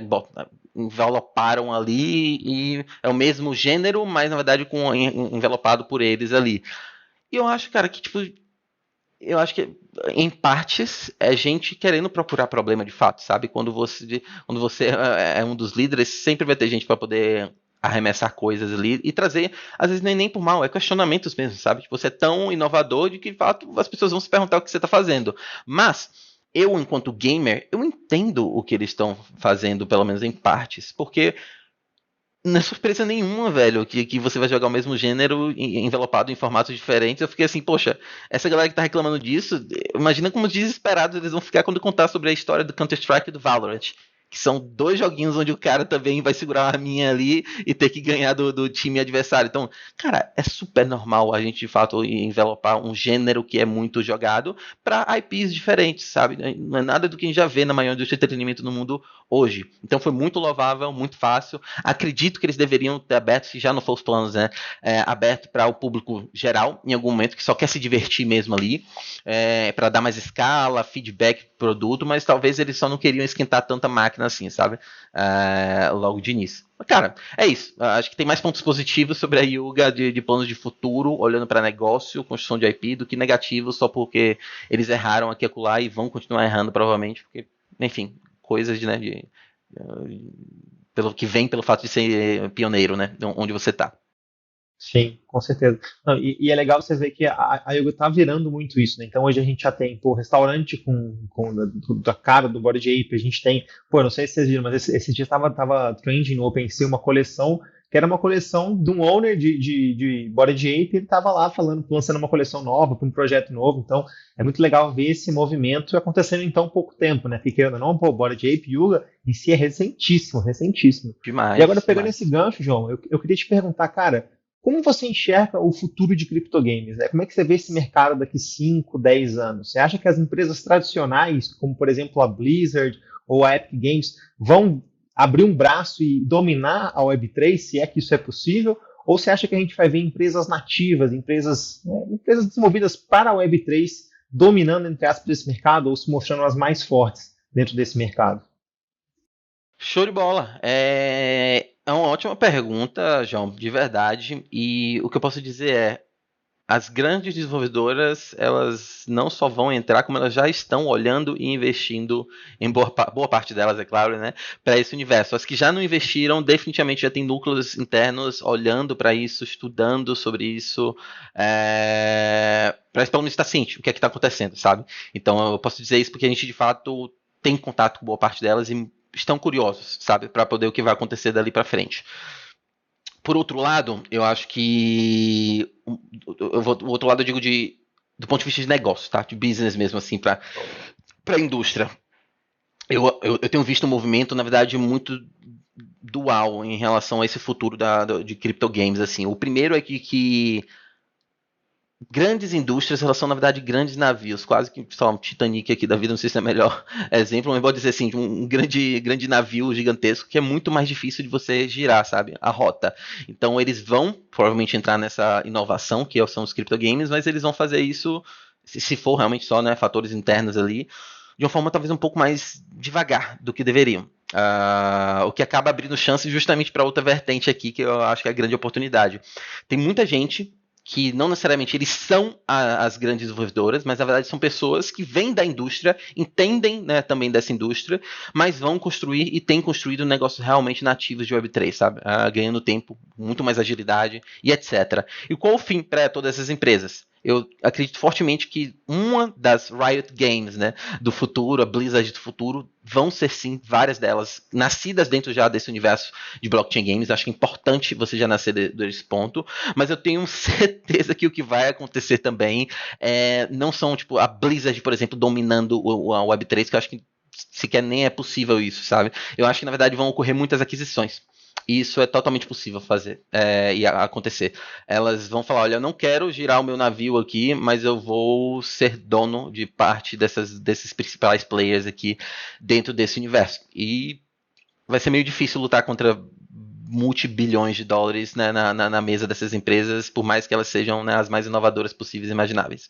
enveloparam ali e é o mesmo gênero, mas na verdade envelopado por eles ali. E eu acho, cara, que tipo, eu acho que em partes é gente querendo procurar problema de fato, sabe? Quando você é um dos líderes, sempre vai ter gente para poder arremessar coisas ali e trazer, às vezes nem por mal, é questionamentos mesmo, sabe? Tipo, você é tão inovador de que de fato as pessoas vão se perguntar o que você está fazendo. Mas eu, enquanto gamer, eu entendo o que eles estão fazendo, pelo menos em partes, porque não é surpresa nenhuma, velho, que você vai jogar o mesmo gênero envelopado em formatos diferentes. Eu fiquei assim, poxa, essa galera que tá reclamando disso, imagina como desesperados eles vão ficar quando contar sobre a história do Counter-Strike e do Valorant. Que são dois joguinhos onde o cara também vai segurar uma arminha ali e ter que ganhar do time adversário. Então, cara, é super normal a gente de fato envelopar um gênero que é muito jogado para IPs diferentes, sabe? Não é nada do que a gente já vê na maior indústria de entretenimento no mundo hoje. Então foi muito louvável, muito fácil. Acredito que eles deveriam ter aberto, se já não for os planos, né? Aberto para o público geral, em algum momento, que só quer se divertir mesmo ali, para dar mais escala, feedback pro produto, mas talvez eles só não queriam esquentar tanta máquina assim, sabe? Logo de início. Cara, é isso. Acho que tem mais pontos positivos sobre a Yuga de planos de futuro, olhando para negócio, construção de IP, do que negativos só porque eles erraram aqui e acolá e vão continuar errando provavelmente, porque, enfim, coisas né, pelo que vem pelo fato de ser pioneiro, né? Onde você tá. Sim, com certeza. Não, e é legal você ver que a Yugo tá virando muito isso, né? Então hoje a gente já tem, pô, restaurante da cara do Bored Ape, a gente tem, pô, não sei se vocês viram, mas esse dia tava trending no OpenSea uma coleção, que era uma coleção de um owner de Bored Ape, ele tava lá falando, lançando uma coleção nova, para um projeto novo, então é muito legal ver esse movimento acontecendo em tão pouco tempo, né? Porque querendo ou não, pô, Bored Ape, Yuga, em si é recentíssimo, recentíssimo. Demais. E agora pegando demais. esse gancho, João, eu queria te perguntar, cara, como você enxerga o futuro de criptogames? Né? Como é que você vê esse mercado daqui 5, 10 anos? Você acha que as empresas tradicionais, como por exemplo a Blizzard ou a Epic Games, vão abrir um braço e dominar a Web3, se é que isso é possível? Ou você acha que a gente vai ver empresas nativas, empresas desenvolvidas para a Web3, dominando, entre aspas, esse mercado ou se mostrando as mais fortes dentro desse mercado? Show de bola. É uma ótima pergunta, João, de verdade. E o que eu posso dizer é, as grandes desenvolvedoras, elas não só vão entrar, como elas já estão olhando e investindo, em boa parte delas, é claro, né, para esse universo. As que já não investiram, definitivamente já tem núcleos internos olhando para isso, estudando sobre isso, para pelo menos estar ciente o que é que está acontecendo, sabe? Então eu posso dizer isso porque a gente, de fato, tem contato com boa parte delas e estão curiosos, sabe, para poder o que vai acontecer dali para frente. Por outro lado, eu acho que o outro lado eu digo do ponto de vista de negócio, tá? De business mesmo, assim, para a indústria. Eu tenho visto um movimento, na verdade, muito dual em relação a esse futuro de criptogames, assim. O primeiro é que grandes indústrias, elas são, na verdade, grandes navios, quase que, sei lá, um Titanic aqui da vida, não sei se é o melhor exemplo, mas pode dizer assim, um grande navio gigantesco que é muito mais difícil de você girar, sabe, a rota. Então eles vão, provavelmente, entrar nessa inovação, que são os criptogames, mas eles vão fazer isso, se for realmente só, né, fatores internos ali, de uma forma talvez um pouco mais devagar do que deveriam. O que acaba abrindo chance justamente para outra vertente aqui, que eu acho que é a grande oportunidade. Tem muita gente que não necessariamente eles são as grandes desenvolvedoras, mas na verdade são pessoas que vêm da indústria, entendem, né, também dessa indústria, mas vão construir e têm construído negócios realmente nativos de Web3, sabe? Ganhando tempo, muito mais agilidade e etc. E qual o fim para todas essas empresas? Eu acredito fortemente que uma das Riot Games, né, do futuro, a Blizzard do futuro, vão ser sim várias delas nascidas dentro já desse universo de blockchain games. Acho que é importante você já nascer desse ponto, mas eu tenho certeza que o que vai acontecer também não são tipo a Blizzard, por exemplo, dominando a Web3, que eu acho que sequer nem é possível isso, sabe? Eu acho que, na verdade, vão ocorrer muitas aquisições. Isso é totalmente possível fazer e acontecer. Elas vão falar, olha, eu não quero girar o meu navio aqui, mas eu vou ser dono de parte desses principais players aqui dentro desse universo. E vai ser meio difícil lutar contra multibilhões de dólares, né, na mesa dessas empresas, por mais que elas sejam, né, as mais inovadoras possíveis e imagináveis.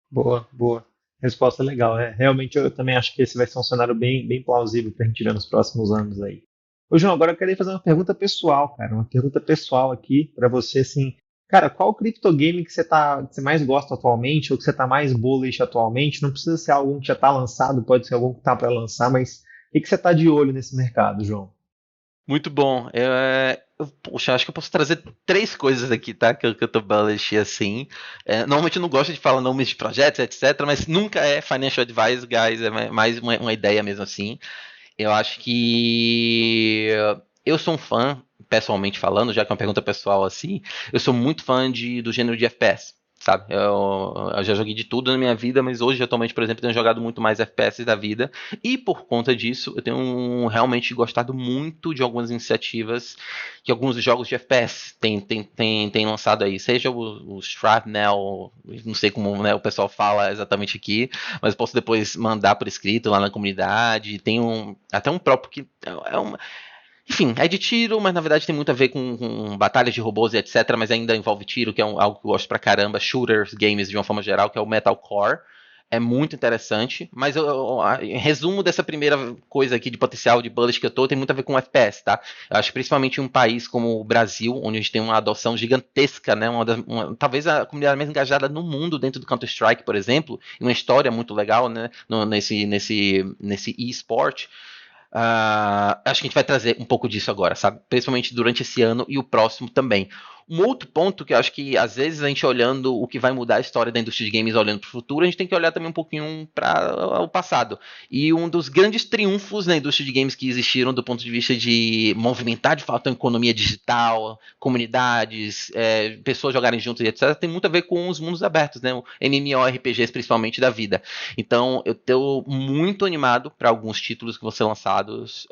Boa, boa. Resposta legal. Realmente eu também acho que esse vai ser um cenário bem plausível para a gente ver nos próximos anos aí. Ô, João, agora eu queria fazer uma pergunta pessoal, cara. Uma pergunta pessoal aqui para você, assim. Cara, qual criptogame que você mais gosta atualmente, ou que você está mais bullish atualmente? Não precisa ser algum que já está lançado, pode ser algum que está para lançar, mas o que você está de olho nesse mercado, João? Muito bom. Poxa, acho que eu posso trazer 3 coisas aqui, tá? Que eu tô bullish assim. Normalmente eu não gosto de falar nomes de projetos, etc. Mas nunca é financial advice, guys. É mais uma ideia mesmo assim. Eu acho que eu sou um fã, pessoalmente falando, já que é uma pergunta pessoal assim, eu sou muito fã do gênero de FPS, sabe? Eu já joguei de tudo na minha vida, mas hoje, atualmente, por exemplo, tenho jogado muito mais FPS da vida, e por conta disso, eu tenho realmente gostado muito de algumas iniciativas que alguns jogos de FPS têm lançado aí, seja o Shrapnel, não sei como, né, o pessoal fala exatamente aqui, mas posso depois mandar por escrito lá na comunidade. Tem até um próprio que enfim, é de tiro, mas na verdade tem muito a ver com batalhas de robôs e etc, mas ainda envolve tiro, que é algo que eu gosto pra caramba, shooters, games de uma forma geral, que é o Metalcore. É muito interessante, mas em resumo dessa primeira coisa aqui de potencial de bullish que eu tô, tem muito a ver com FPS, tá? Eu acho que principalmente em um país como o Brasil, onde a gente tem uma adoção gigantesca, né? Talvez a comunidade mais engajada no mundo dentro do Counter-Strike, por exemplo, e uma história muito legal, né? Nesse e-sport. Acho que a gente vai trazer um pouco disso agora, sabe? Principalmente durante esse ano e o próximo também. Um outro ponto que eu acho que, às vezes, a gente olhando o que vai mudar a história da indústria de games, olhando para o futuro, a gente tem que olhar também um pouquinho para o passado. E um dos grandes triunfos na indústria de games que existiram do ponto de vista de movimentar, de fato, a economia digital, comunidades, pessoas jogarem juntas e etc., tem muito a ver com os mundos abertos, né? O MMORPGs, principalmente, da vida. Então, eu estou muito animado para alguns títulos que vão ser lançados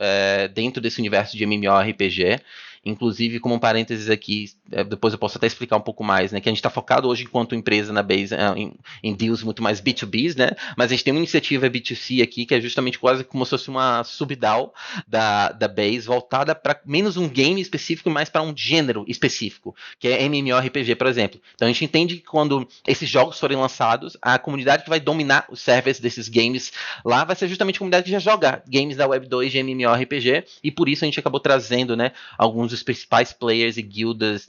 dentro desse universo de MMORPG. Inclusive, como um parênteses aqui, depois eu posso até explicar um pouco mais, né? Que a gente está focado hoje, enquanto empresa na Base, em deals muito mais B2Bs, né? Mas a gente tem uma iniciativa B2C aqui, que é justamente quase como se fosse uma sub-DAO da Base, voltada para menos um game específico e mais para um gênero específico, que é MMORPG, por exemplo. Então a gente entende que quando esses jogos forem lançados, a comunidade que vai dominar os servers desses games lá vai ser justamente a comunidade que já joga games da Web 2 de MMORPG, e por isso a gente acabou trazendo, né, alguns dos principais players e guildas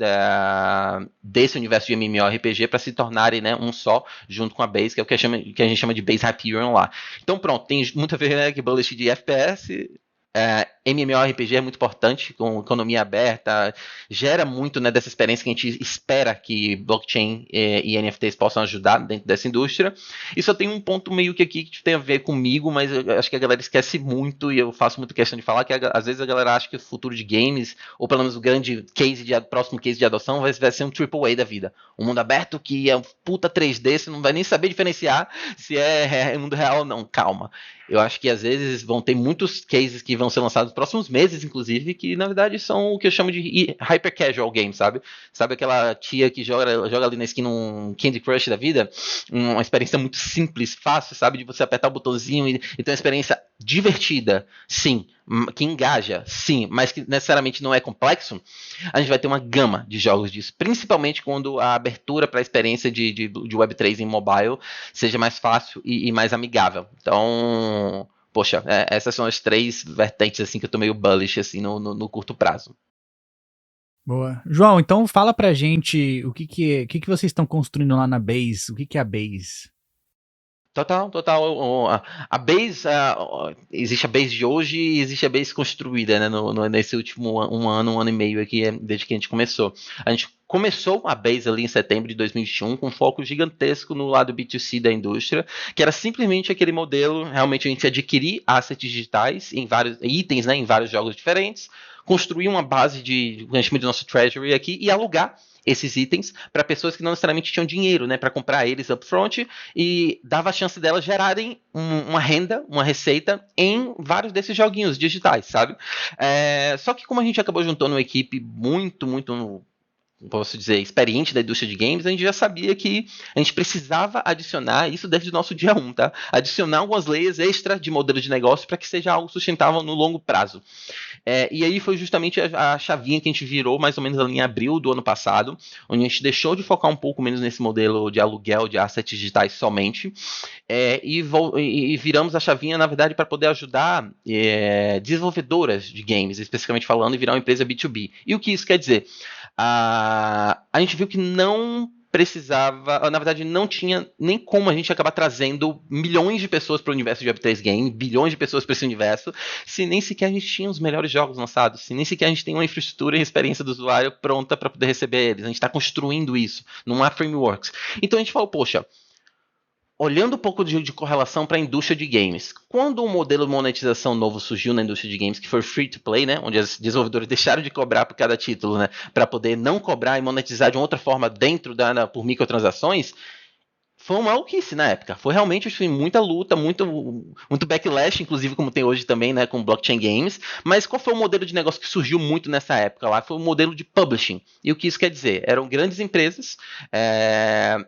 desse universo de MMORPG para se tornarem, né, um só, junto com a Base, que é o que a gente chama de Base Hyperion lá. Então pronto, tem muito a ver, né, que bullish de FPS. MMORPG é muito importante, com economia aberta, gera muito, né, dessa experiência que a gente espera que blockchain e NFTs possam ajudar dentro dessa indústria. E só tem um ponto meio que aqui que tem a ver comigo, mas eu acho que a galera esquece muito, e eu faço muita questão de falar, que às vezes a galera acha que o futuro de games, ou pelo menos o grande próximo case de adoção, vai ser um AAA da vida. Um mundo aberto que é um puta 3D, você não vai nem saber diferenciar se é mundo real ou não. Calma. Eu acho que às vezes vão ter muitos cases que vão ser lançados nos próximos meses, inclusive, que na verdade são o que eu chamo de hyper casual games, sabe? Sabe aquela tia que joga ali na esquina um Candy Crush da vida? Uma experiência muito simples, fácil, sabe? De você apertar o botãozinho e ter uma experiência divertida, sim, que engaja, sim, mas que necessariamente não é complexo. A gente vai ter uma gama de jogos disso, principalmente quando a abertura para a experiência de Web3 em mobile seja mais fácil e mais amigável. Então, poxa, essas são as 3 vertentes assim que eu tô meio bullish assim no curto prazo. Boa. João, então fala pra gente o que vocês estão construindo lá na Base, o que é a Base? Total. A base, existe a base de hoje e existe a base construída, né, nesse último um ano e meio aqui, desde que a gente começou. A gente começou a base ali em setembro de 2021 com um foco gigantesco no lado B2C da indústria, que era simplesmente aquele modelo, realmente a gente adquirir assets digitais em vários itens, né, em vários jogos diferentes, construir uma base de nosso treasury aqui e alugar esses itens para pessoas que não necessariamente tinham dinheiro, né, para comprar eles upfront, e dava a chance delas gerarem uma renda, uma receita em vários desses joguinhos digitais, sabe? Só que como a gente acabou juntando uma equipe muito, posso dizer, experiente da indústria de games, a gente já sabia que a gente precisava adicionar isso desde o nosso dia 1, tá? Adicionar algumas layers extra de modelo de negócio para que seja algo sustentável no longo prazo. E aí foi justamente a chavinha que a gente virou mais ou menos ali em abril do ano passado, onde a gente deixou de focar um pouco menos nesse modelo de aluguel de assets digitais somente, e viramos a chavinha, na verdade, para poder ajudar desenvolvedoras de games, especificamente falando, e virar uma empresa B2B. E o que isso quer dizer? A gente viu que não precisava, na verdade não tinha nem como a gente acabar trazendo milhões de pessoas para o universo de Web3 Game, bilhões de pessoas para esse universo, se nem sequer a gente tinha os melhores jogos lançados, se nem sequer a gente tem uma infraestrutura e experiência do usuário pronta para poder receber eles. A gente está construindo isso, não há frameworks. Então a gente falou, poxa, olhando um pouco de correlação para a indústria de games, quando um modelo de monetização novo surgiu na indústria de games, que foi free to play, né, onde os desenvolvedores deixaram de cobrar por cada título, né, para poder não cobrar e monetizar de outra forma dentro por microtransações, foi uma maluquice na época. Foi realmente muita luta, muito backlash, inclusive como tem hoje também, né, com blockchain games. Mas qual foi o modelo de negócio que surgiu muito nessa época lá? Foi o modelo de publishing. E o que isso quer dizer? Eram grandes empresas.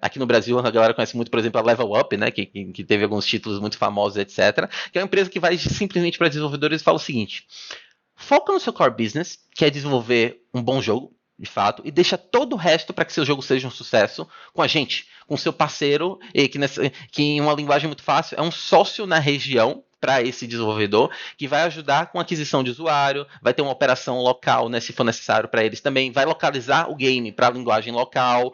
Aqui no Brasil a galera conhece muito, por exemplo, a Level Up, né, que teve alguns títulos muito famosos, etc. Que é uma empresa que vai simplesmente para desenvolvedores e fala o seguinte: foca no seu core business, que é desenvolver um bom jogo, de fato, e deixa todo o resto para que seu jogo seja um sucesso com a gente, com seu parceiro, que em uma linguagem muito fácil é um sócio na região para esse desenvolvedor, que vai ajudar com a aquisição de usuário, vai ter uma operação local, né, se for necessário para eles também, vai localizar o game para a linguagem local,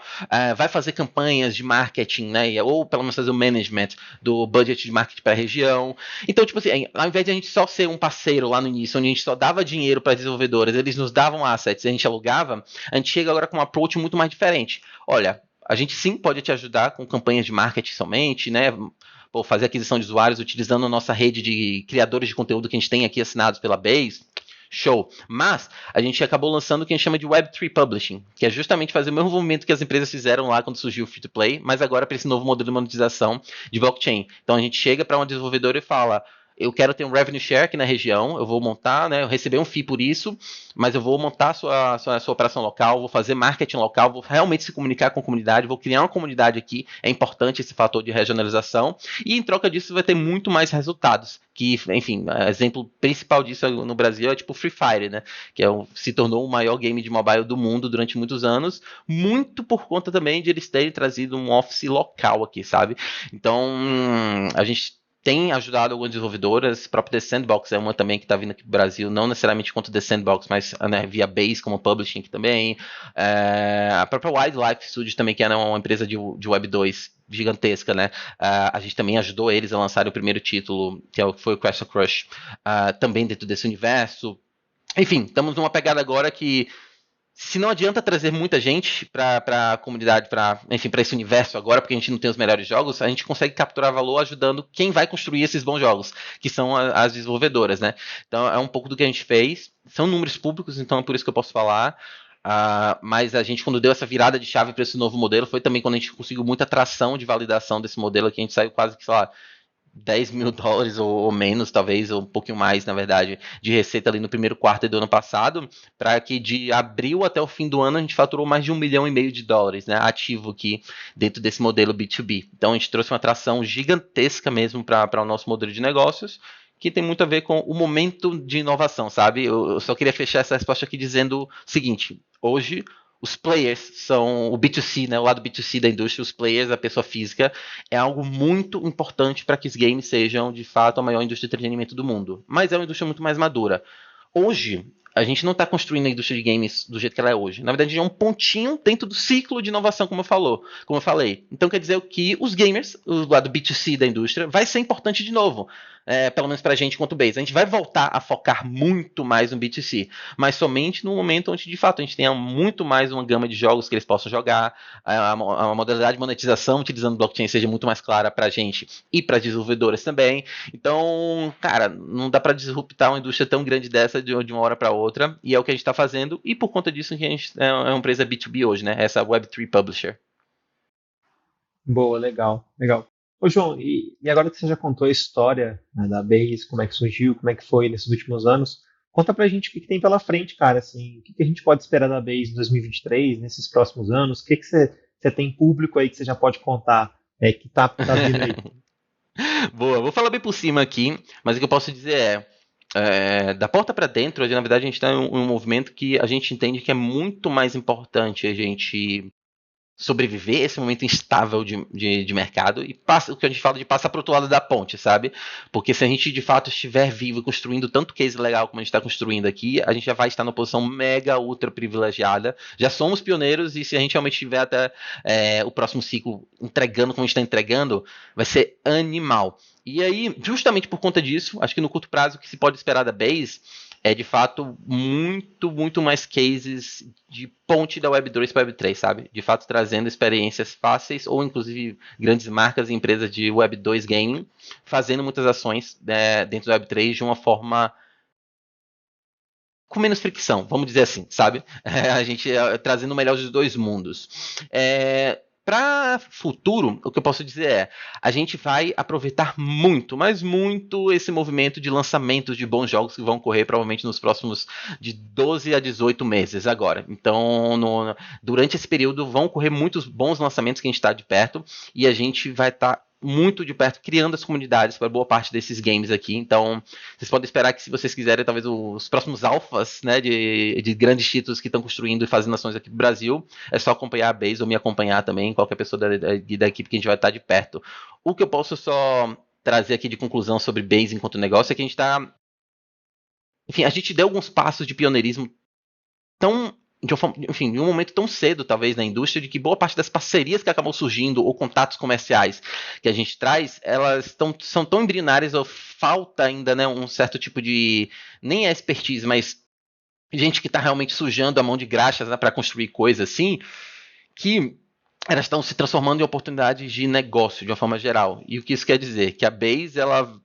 vai fazer campanhas de marketing, né, ou pelo menos fazer o management do budget de marketing para a região. Então, tipo assim, ao invés de a gente só ser um parceiro lá no início, onde a gente só dava dinheiro para desenvolvedores, eles nos davam assets e a gente alugava, a gente chega agora com um approach muito mais diferente. Olha, a gente sim pode te ajudar com campanhas de marketing somente, né, fazer aquisição de usuários utilizando a nossa rede de criadores de conteúdo que a gente tem aqui assinados pela Base, show. Mas a gente acabou lançando o que a gente chama de Web3 Publishing, que é justamente fazer o mesmo movimento que as empresas fizeram lá quando surgiu o Free-to-Play, mas agora para esse novo modelo de monetização de blockchain. Então a gente chega para um desenvolvedor e fala: eu quero ter um revenue share aqui na região, eu vou montar, né, eu receber um fee por isso, mas eu vou montar a sua operação local, vou fazer marketing local, vou realmente se comunicar com a comunidade, vou criar uma comunidade aqui, é importante esse fator de regionalização, e em troca disso vai ter muito mais resultados, que, enfim, exemplo principal disso no Brasil é tipo o Free Fire, né, que se tornou o maior game de mobile do mundo durante muitos anos, muito por conta também de eles terem trazido um office local aqui, sabe? Então, a gente tem ajudado algumas desenvolvedoras, a própria The Sandbox é uma também que está vindo aqui para o Brasil, não necessariamente quanto The Sandbox, mas, né, via Base como publishing aqui também. A própria Wildlife Studios também, que é uma empresa de Web 2 gigantesca, né? A gente também ajudou eles a lançarem o primeiro título, que foi o Castle Crush, também dentro desse universo. Enfim, estamos numa pegada agora que, se não adianta trazer muita gente para a comunidade, para esse universo agora, porque a gente não tem os melhores jogos, a gente consegue capturar valor ajudando quem vai construir esses bons jogos, que são as desenvolvedoras, né? Então é um pouco do que a gente fez. São números públicos, então é por isso que eu posso falar. Mas a gente, quando deu essa virada de chave para esse novo modelo, foi também quando a gente conseguiu muita tração de validação desse modelo, que a gente saiu quase que, sei lá, $10 mil ou menos, talvez, ou um pouquinho mais, na verdade, de receita ali no primeiro quarto do ano passado, para que de abril até o fim do ano a gente faturou mais de $1,5 milhão, né, ativo aqui dentro desse modelo B2B. Então a gente trouxe uma atração gigantesca mesmo para o nosso modelo de negócios, que tem muito a ver com o momento de inovação, sabe? Eu só queria fechar essa resposta aqui dizendo o seguinte: hoje os players são o B2C, né, o lado B2C da indústria, os players, a pessoa física, é algo muito importante para que os games sejam, de fato, a maior indústria de entretenimento do mundo. Mas é uma indústria muito mais madura. Hoje, a gente não está construindo a indústria de games do jeito que ela é hoje. Na verdade, é um pontinho dentro do ciclo de inovação, como eu falei. Então, quer dizer que os gamers, o lado B2C da indústria, vai ser importante de novo. pelo menos pra gente quanto base. A gente vai voltar a focar muito mais no B2C, mas somente no momento onde de fato a gente tenha muito mais uma gama de jogos que eles possam jogar, a modalidade de monetização utilizando blockchain seja muito mais clara pra gente e para desenvolvedoras também. Então, cara, não dá para disruptar uma indústria tão grande dessa de uma hora para outra, e é o que a gente está fazendo, e por conta disso que a gente é uma empresa B2B hoje, né? Essa Web3 Publisher. Boa, legal, legal. Ô, João, e agora que você já contou a história, né, da Base, como é que surgiu, como é que foi nesses últimos anos, conta pra gente o que que tem pela frente, cara, assim, o que que a gente pode esperar da Base em 2023, nesses próximos anos, o que que você tem público aí que você já pode contar, que tá vindo aí? Boa, vou falar bem por cima aqui, mas o que eu posso dizer da porta para dentro, na verdade a gente está em um movimento que a gente entende que é muito mais importante a gente sobreviver esse momento instável de mercado e o que a gente fala de passar para o outro lado da ponte, sabe? Porque se a gente de fato estiver vivo e construindo tanto case legal como a gente está construindo aqui, a gente já vai estar numa posição mega ultra privilegiada. Já somos pioneiros e se a gente realmente tiver até o próximo ciclo entregando como a gente está entregando, vai ser animal. E aí, justamente por conta disso, acho que no curto prazo o que se pode esperar da Base é de fato muito, muito mais cases de ponte da Web2 para Web3, sabe? De fato trazendo experiências fáceis ou inclusive grandes marcas e empresas de Web2 Gaming fazendo muitas ações dentro da Web3 de uma forma com menos fricção, vamos dizer assim, sabe? A gente trazendo o melhor dos dois mundos. Para futuro, o que eu posso dizer a gente vai aproveitar muito, mas muito esse movimento de lançamentos de bons jogos que vão ocorrer provavelmente nos próximos de 12 a 18 meses agora. Então, durante esse período vão ocorrer muitos bons lançamentos que a gente está de perto e a gente vai estar muito de perto, criando as comunidades para boa parte desses games aqui. Então, vocês podem esperar que se vocês quiserem, talvez os próximos alfas, né, de grandes títulos que estão construindo e fazendo ações aqui no Brasil, é só acompanhar a Base ou me acompanhar também, qualquer pessoa da equipe que a gente vai estar de perto. O que eu posso só trazer aqui de conclusão sobre Base enquanto negócio é que a gente está... Enfim, a gente deu alguns passos de pioneirismo tão... em um momento tão cedo, talvez, na indústria, de que boa parte das parcerias que acabam surgindo ou contatos comerciais que a gente traz, elas são tão embrionárias ou falta ainda, né, um certo tipo de, nem expertise, mas gente que está realmente sujando a mão de graxas, né, para construir coisas assim, que elas estão se transformando em oportunidades de negócio de uma forma geral. E o que isso quer dizer? Que a Base, ela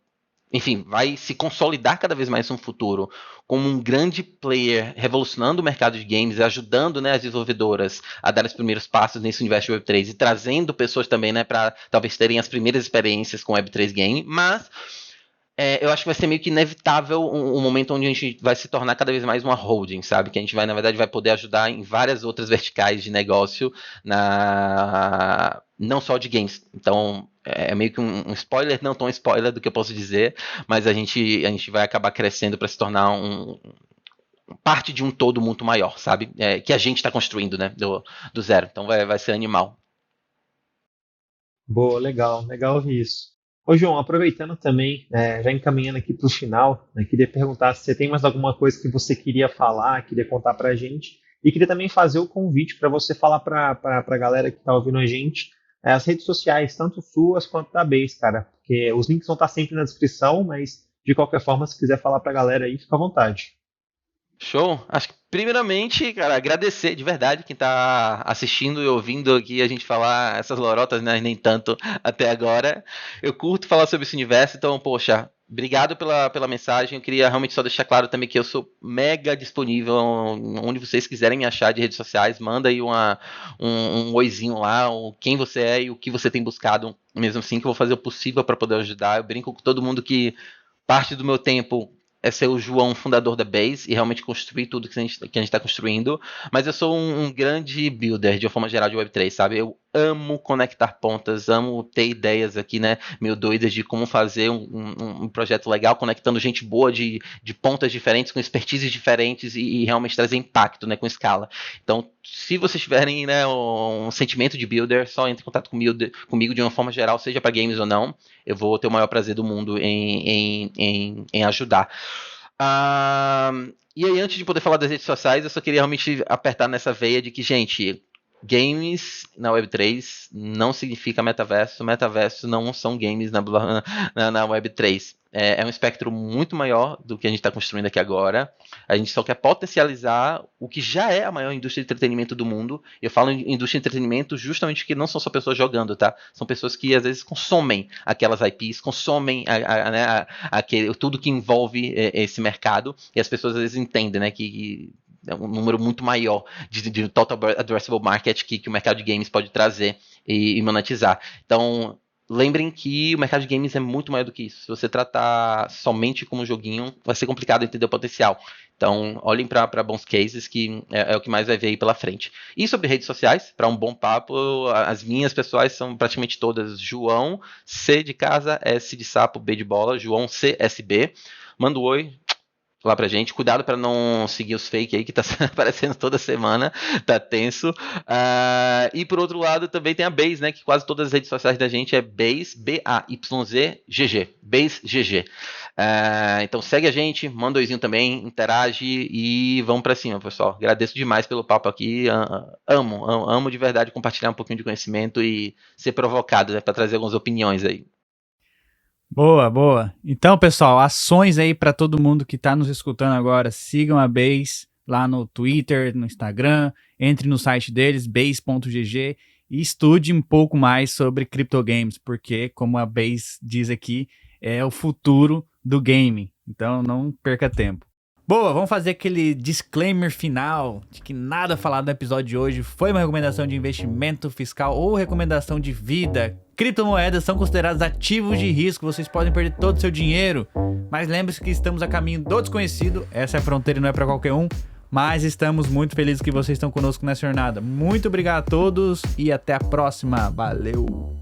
vai se consolidar cada vez mais no futuro como um grande player revolucionando o mercado de games, ajudando, né, as desenvolvedoras a dar os primeiros passos nesse universo de Web3 e trazendo pessoas também, né, para talvez terem as primeiras experiências com Web3 Game, mas eu acho que vai ser meio que inevitável um momento onde a gente vai se tornar cada vez mais uma holding, sabe? Que a gente vai, na verdade, vai poder ajudar em várias outras verticais de negócio, não só de games. Então, é meio que um spoiler, não tão spoiler do que eu posso dizer, mas a gente vai acabar crescendo para se tornar parte de um todo muito maior, sabe? Que a gente está construindo, né? Do zero. Então, vai ser animal. Boa, legal, legal ouvir isso. Ô, João, aproveitando também, já encaminhando aqui para o final, né, queria perguntar se você tem mais alguma coisa que você queria falar, queria contar para a gente, e queria também fazer o convite para você falar para a galera que está ouvindo a gente, as redes sociais, tanto suas quanto da Base, cara, porque os links vão estar sempre na descrição, mas de qualquer forma, se quiser falar para a galera aí, fica à vontade. Show. Acho que primeiramente, cara, agradecer de verdade quem tá assistindo e ouvindo aqui a gente falar essas lorotas, né, nem tanto até agora. Eu curto falar sobre esse universo, então, poxa, obrigado pela mensagem. Eu queria realmente só deixar claro também que eu sou mega disponível onde vocês quiserem me achar de redes sociais. Manda aí um oizinho lá, quem você é e o que você tem buscado. Mesmo assim, que eu vou fazer o possível para poder ajudar. Eu brinco com todo mundo que parte do meu tempo é ser o João fundador da Base e realmente construir tudo que a gente está construindo, mas eu sou um grande builder de uma forma geral de Web3, sabe? Eu amo conectar pontas, amo ter ideias aqui, né, meio doidas de como fazer um projeto legal, conectando gente boa de pontas diferentes, com expertises diferentes e realmente trazer impacto, né, com escala. Então, se vocês tiverem, né, um sentimento de builder, só entre em contato comigo de uma forma geral, seja para games ou não, eu vou ter o maior prazer do mundo em ajudar. E aí, antes de poder falar das redes sociais, eu só queria realmente apertar nessa veia de que, gente, games na Web3 não significa metaverso. Metaverso não são games na Web3. É um espectro muito maior do que a gente está construindo aqui agora. A gente só quer potencializar o que já é a maior indústria de entretenimento do mundo. Eu falo em indústria de entretenimento justamente porque não são só pessoas jogando, tá? São pessoas que às vezes consomem aquelas IPs, consomem tudo que envolve esse mercado, e as pessoas às vezes entendem, né, que é um número muito maior de total addressable market que o mercado de games pode trazer e monetizar. Então, lembrem que o mercado de games é muito maior do que isso. Se você tratar somente como um joguinho, vai ser complicado entender o potencial. Então, olhem para bons cases, que é o que mais vai ver aí pela frente. E sobre redes sociais, para um bom papo, as minhas pessoais são praticamente todas João, C de casa, S de sapo, B de bola, João CSB. Manda um oi lá pra gente. Cuidado para não seguir os fake aí que tá aparecendo toda semana, tá tenso. E por outro lado também tem a Base, né, que quase todas as redes sociais da gente é Base, BAYZ-GG, Base GG. Então segue a gente, manda um oizinho também, interage e vamos pra cima, pessoal. Agradeço demais pelo papo aqui, amo de verdade compartilhar um pouquinho de conhecimento e ser provocado, né, para trazer algumas opiniões aí. Boa, boa. Então, pessoal, ações aí para todo mundo que está nos escutando agora. Sigam a Base lá no Twitter, no Instagram. Entre no site deles, base.gg, e estude um pouco mais sobre criptogames, porque, como a Base diz aqui, é o futuro do game. Então, não perca tempo. Boa, vamos fazer aquele disclaimer final de que nada falado no episódio de hoje foi uma recomendação de investimento fiscal ou recomendação de vida. Criptomoedas são consideradas ativos de risco, vocês podem perder todo o seu dinheiro, mas lembre-se que estamos a caminho do desconhecido, essa é a fronteira e não é para qualquer um, mas estamos muito felizes que vocês estão conosco nessa jornada. Muito obrigado a todos e até a próxima, valeu!